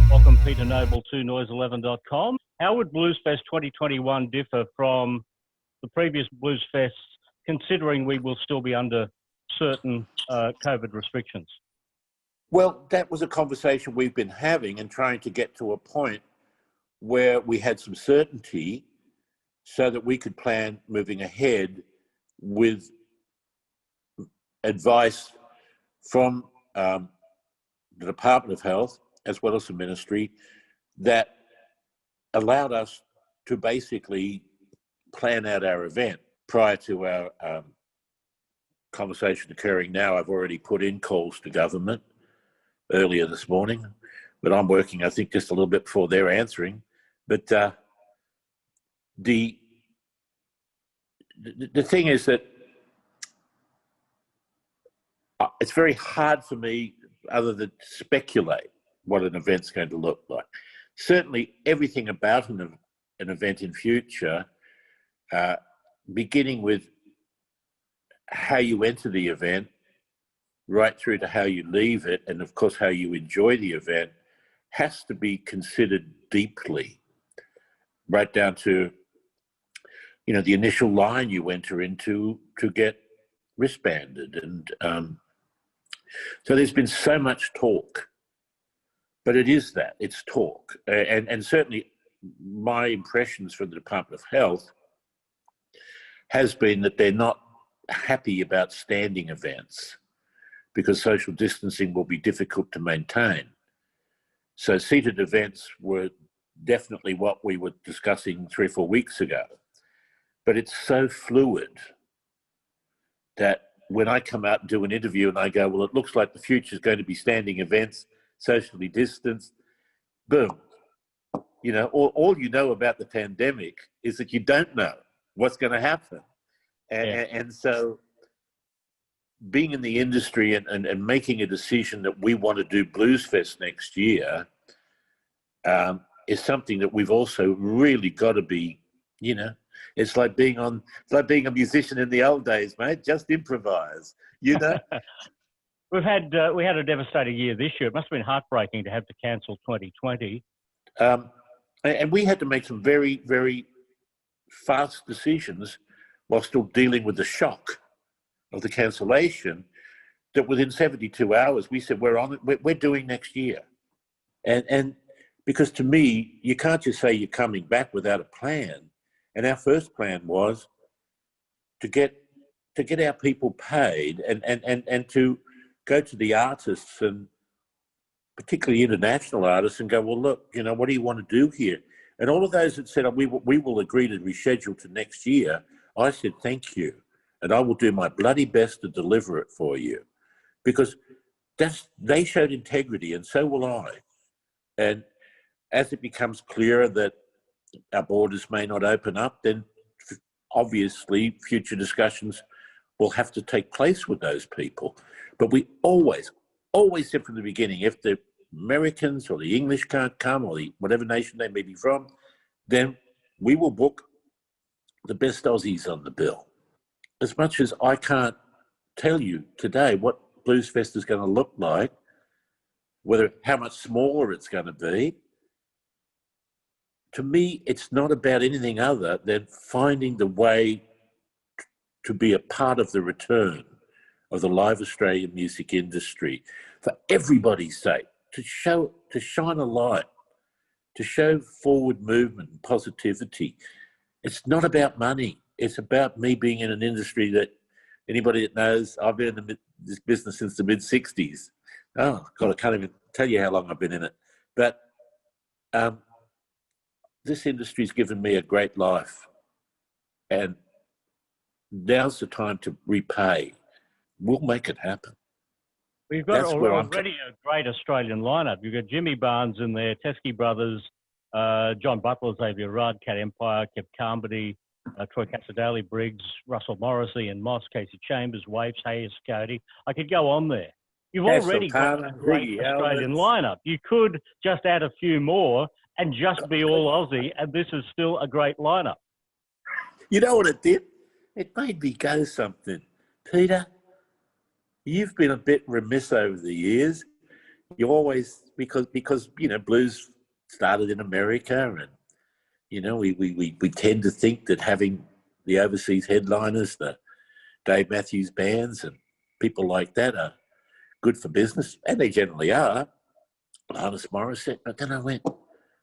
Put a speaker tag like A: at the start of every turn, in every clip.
A: Welcome, Peter Noble, to Noise11.com. How would Bluesfest 2021 differ from the previous Bluesfests, considering we will still be under certain COVID restrictions?
B: Well, that was a conversation we've been having and trying to get to a point where we had some certainty so that we could plan moving ahead with advice from the Department of Health as well as the ministry that allowed us to basically plan out our event. Prior to our conversation occurring now, I've already put in calls to government earlier this morning, but I'm working, I think, just a little bit before they're answering. But the thing is that it's very hard for me other than speculate what an event's going to look like. Certainly everything about an event in future, beginning with how you enter the event, right through to how you leave it, and of course how you enjoy the event, has to be considered deeply, right down to, you know, the initial line you enter into to get wristbanded. And so there's been so much talk, but it is that, it's talk. And certainly my impressions from the Department of Health has been that they're not happy about standing events because social distancing will be difficult to maintain. So seated events were definitely what we were discussing 3 or 4 weeks ago. But it's so fluid that when I come out and do an interview and I go, well, it looks like the future is going to be standing events, socially distanced, boom. You know, all you know about the pandemic is that you don't know what's going to happen. And so being in the industry and making a decision that we want to do Bluesfest next year is something that we've also really got to be, you know, it's like being a musician in the old days, mate. Just improvise, you know.
A: we had a devastating year this year. It must have been heartbreaking to have to cancel 2020.
B: And we had to make some very, very fast decisions while still dealing with the shock of the cancellation, that within 72 hours, we said, we're on it, we're doing next year. And because to me, you can't just say you're coming back without a plan. And our first plan was to get our people paid and to go to the artists, and particularly international artists, and go, well, look, you know, what do you want to do here? And all of those that said, we will agree to reschedule to next year, I said, thank you. And I will do my bloody best to deliver it for you. Because they showed integrity, and so will I. And as it becomes clearer that our borders may not open up, then obviously future discussions will have to take place with those people. But we always said from the beginning, if the Americans or the English can't come, or whatever nation they may be from, then we will book the best Aussies on the bill. As much as I can't tell you today what Bluesfest is going to look like, how much smaller it's going to be, to me, it's not about anything other than finding the way to be a part of the return of the live Australian music industry, for everybody's sake, to shine a light, to show forward movement and positivity. It's not about money. It's about me being in an industry that anybody that knows, I've been in this business since the mid-60s. Oh, God, I can't even tell you how long I've been in it. But this industry's given me a great life. And now's the time to repay. We'll make it happen.
A: We've got already a great Australian lineup. You've got Jimmy Barnes in there, Teskey Brothers, John Butler, Xavier Rudd, Cat Empire, Kev Carmody, Troy Casadale, Briggs, Russell Morrissey and Moss, Casey Chambers, Waves, Hayes, Cody. I could go on there. You've already got a great Australian lineup. You could just add a few more and just be all Aussie, and this is still a great lineup.
B: You know what it did? It made me go something. Peter, you've been a bit remiss over the years. You always, because blues started in America, and we tend to think that having the overseas headliners, the Dave Matthews bands and people like that are good for business, and they generally are. Alanis Morissette, but then I went,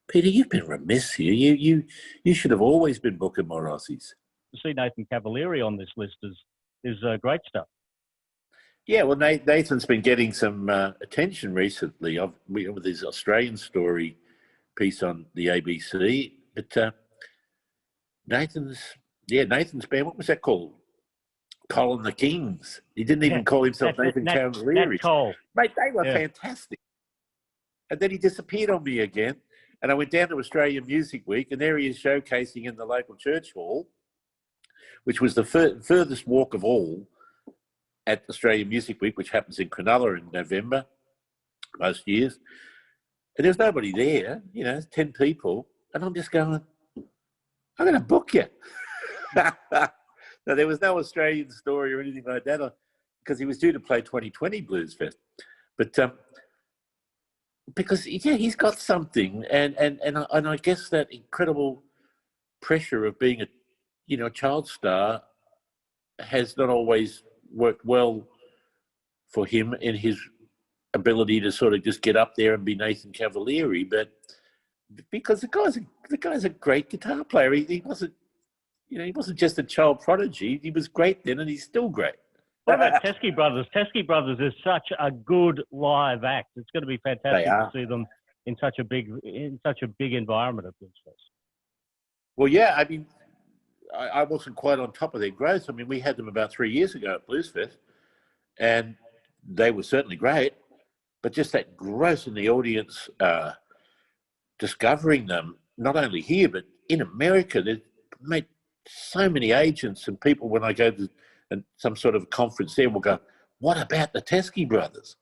B: Peter, you've been remiss here. You should have always been booking more Aussies.
A: To see Nathan Cavalieri on this list is great stuff.
B: Yeah, well, Nathan's been getting some attention recently. With his Australian story piece on the ABC, but Nathan's band. What was that called? Colin the Kings. He didn't even call himself Nathan Cavalieri. Mate, they were fantastic. And then he disappeared on me again. And I went down to Australian Music Week, and there he is showcasing in the local church hall, which was the furthest walk of all at Australian Music Week, which happens in Cronulla in November most years. And there's nobody there, 10 people. And I'm just going, I'm going to book you. No, there was no Australian story or anything like that because he was due to play 2020 Bluesfest. But because, he's got something. And I guess that incredible pressure of being a child star has not always worked well for him in his ability to sort of just get up there and be Nathan Cavalieri. But because the guy's a great guitar player. He wasn't, he wasn't just a child prodigy. He was great then, and he's still great.
A: What about Teskey Brothers? Teskey Brothers is such a good live act. It's going to be fantastic to see them in such a big environment at Bluesfest.
B: Well, yeah, I mean, I wasn't quite on top of their growth. I mean, we had them about 3 years ago at Bluesfest, and they were certainly great. But just that growth in the audience, discovering them, not only here, but in America, they've made so many agents and people, when I go to some sort of conference there, will go, what about the Teskey Brothers?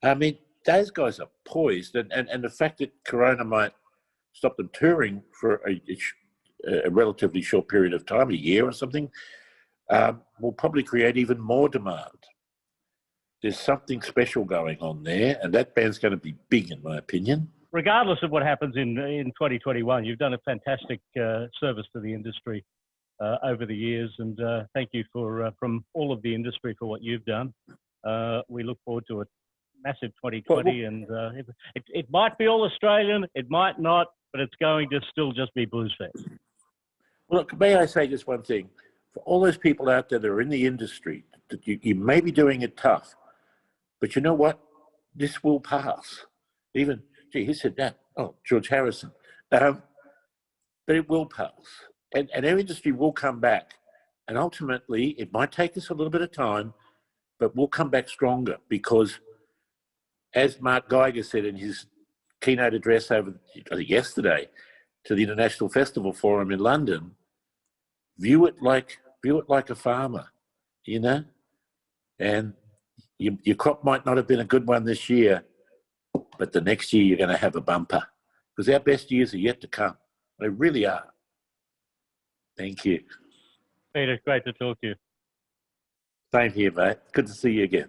B: I mean, those guys are poised. And the fact that Corona might stop them touring for a relatively short period of time, a year or something, will probably create even more demand. There's something special going on there, and that band's going to be big, in my opinion.
A: Regardless of what happens in 2021, you've done a fantastic service to the industry over the years, and thank you from all of the industry for what you've done. We look forward to a massive 2020, and it might be all Australian, it might not, but it's going to still just be Bluesfest.
B: Well, look, may I say just one thing? For all those people out there that are in the industry, that you may be doing it tough, but you know what? This will pass. Even, who said that? Oh, George Harrison. But it will pass. And our industry will come back. And ultimately, it might take us a little bit of time, but we'll come back stronger because, as Mark Geiger said in his keynote address yesterday to the International Festival Forum in London, view it like a farmer, and your crop might not have been a good one this year, but the next year you're going to have a bumper because our best years are yet to come. They really are. Thank you.
A: Peter, great to talk to you.
B: Same here, mate. Good to see you again.